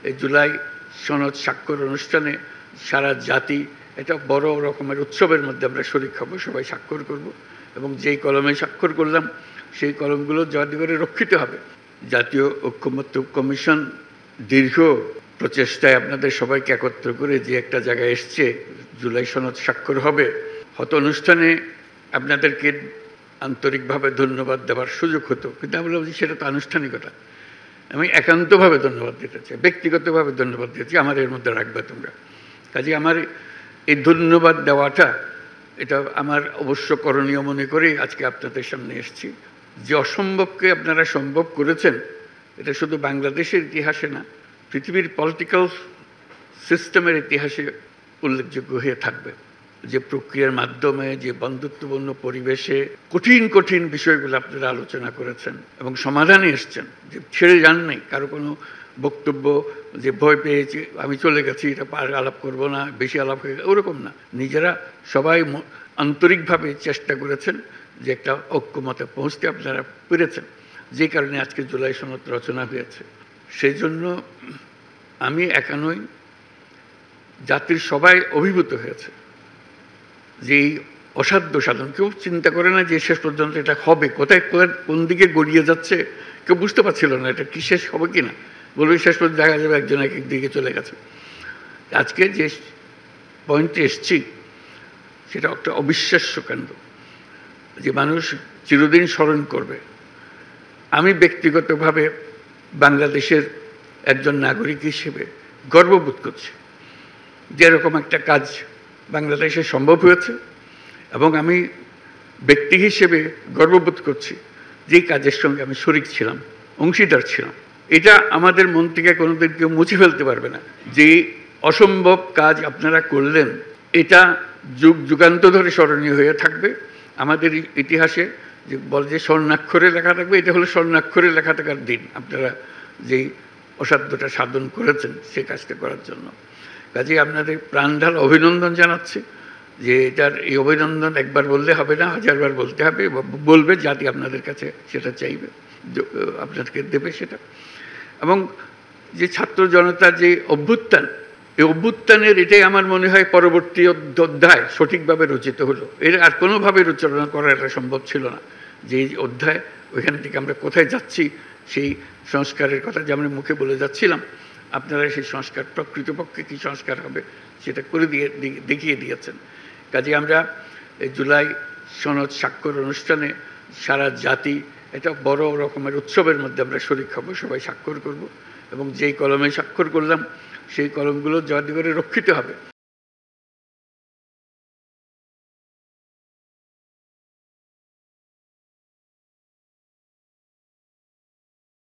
এই জুলাই সনদ স্বাক্ষর অনুষ্ঠানে সারা জাতি এটা বড় রকমের উৎসবের মধ্যে আমরা শরীক হব, সবাই স্বাক্ষর করব এবং যেই কলমে স্বাক্ষর করলাম সেই কলমগুলো যাতে করে রক্ষিত হবে। জাতীয় ঐকমত্য কমিশন দীর্ঘ প্রচেষ্টায় আপনাদের সবাইকে একত্র করে যে একটা জায়গায় এসছে, জুলাই সনদ স্বাক্ষর হবে, হয়তো অনুষ্ঠানে আপনাদেরকে আন্তরিকভাবে ধন্যবাদ দেওয়ার সুযোগ হতো, কিন্তু আমি বলছি সেটা তো আনুষ্ঠানিকতা। আমি একান্তভাবে ধন্যবাদ দিতে চাই, ব্যক্তিগতভাবে ধন্যবাদ দিতে চাই, আমার এর মধ্যে রাখবে তোমরা। কাজে আমার এই ধন্যবাদ দেওয়াটা এটা আমার অবশ্য করণীয় মনে করেই আজকে আপনাদের সামনে এসেছি। যে অসম্ভবকে আপনারা সম্ভব করেছেন, এটা শুধু বাংলাদেশের ইতিহাসে না, পৃথিবীর পলিটিক্যাল সিস্টেমের ইতিহাসে উল্লেখযোগ্য হয়ে থাকবে। যে প্রক্রিয়ার মাধ্যমে, যে বন্ধুত্বপূর্ণ পরিবেশে কঠিন কঠিন বিষয়গুলো আপনারা আলোচনা করেছেন এবং সমাধানে এসছেন, যে ছেড়ে যান নাই কারো কোনো বক্তব্য যে ভয় পেয়েছি আমি চলে গেছি, এটা আলাপ করব না, বেশি আলাপ হয়ে গেছে, ওরকম না। নিজেরা সবাই আন্তরিকভাবে চেষ্টা করেছেন যে একটা ঐক্যমতে পৌঁছতে আপনারা পেরেছেন, যে কারণে আজকে জুলাই সনদ রচনা হয়েছে। সেই জন্য আমি একা নই, জাতির সবাই অভিভূত হয়েছে যে এই অসাধ্য সাধন। কেউ চিন্তা করে না যে শেষ পর্যন্ত এটা হবে, কোথায় কোন দিকে গড়িয়ে যাচ্ছে কেউ বুঝতে পারছিল না, এটা কি শেষ হবে কি না। বলবে শেষ পর্যন্ত দেখা যাবে একজন এক দিকে চলে গেছে। আজকে যে পয়েন্টে এসছি সেটা একটা অবিশ্বাস্য কাণ্ড, যে মানুষ চিরদিন স্মরণ করবে। আমি ব্যক্তিগতভাবে বাংলাদেশের একজন নাগরিক হিসেবে গর্ববোধ করছি যে এরকম একটা কাজ বাংলাদেশে সম্ভব হয়েছে, এবং আমি ব্যক্তি হিসেবে গর্ববোধ করছি যে কাজের সঙ্গে আমি শরিক ছিলাম, অংশীদার ছিলাম। এটা আমাদের মন থেকে কোনোদিন কেউ মুছে ফেলতে পারবে না। যে অসম্ভব কাজ আপনারা করলেন, এটা যুগ যুগান্ত ধরে স্মরণীয় হয়ে থাকবে আমাদের ইতিহাসে। যে বলে যে স্বর্ণাক্ষরে লেখা থাকবে, এটা হলো স্বর্ণাক্ষরে লেখা থাকার দিন, আপনারা যেই অসাধ্যটা সাধন করেছেন সে কাজটা করার জন্য। কাজেই আপনাদের প্রাণঢাল অভিনন্দন জানাচ্ছি। যে এটার এই অভিনন্দন একবার বললে হবে না, হাজারবার বলতে হবে, বলবে জাতি আপনাদের কাছে সেটা চাইবে, আপনাদেরকে দেবে সেটা। এবং যে ছাত্র জনতার যে অভ্যুত্থান, এই অভ্যুত্থানের এটাই আমার মনে হয় পরবর্তী অধ্যায় সঠিকভাবে রচিত হলো। এর আর কোনোভাবে রচনা করা এটা সম্ভব ছিল না। যে অধ্যায়, ওইখান থেকে আমরা কোথায় যাচ্ছি সেই সংস্কারের কথা যে আমরা মুখে বলে যাচ্ছিলাম, আপনারা সেই সংস্কার প্রকৃতপক্ষে কী সংস্কার হবে সেটা করে দেখিয়ে দিয়েছেন। কাজে আমরা এই জুলাই সনদ স্বাক্ষর অনুষ্ঠানে সারা জাতি এটা বড় রকমের উৎসবের মধ্যে আমরা শরীক হব, সবাই স্বাক্ষর করব এবং যেই কলমে স্বাক্ষর করলাম সেই কলমগুলো যাতে করে রক্ষিত হবে।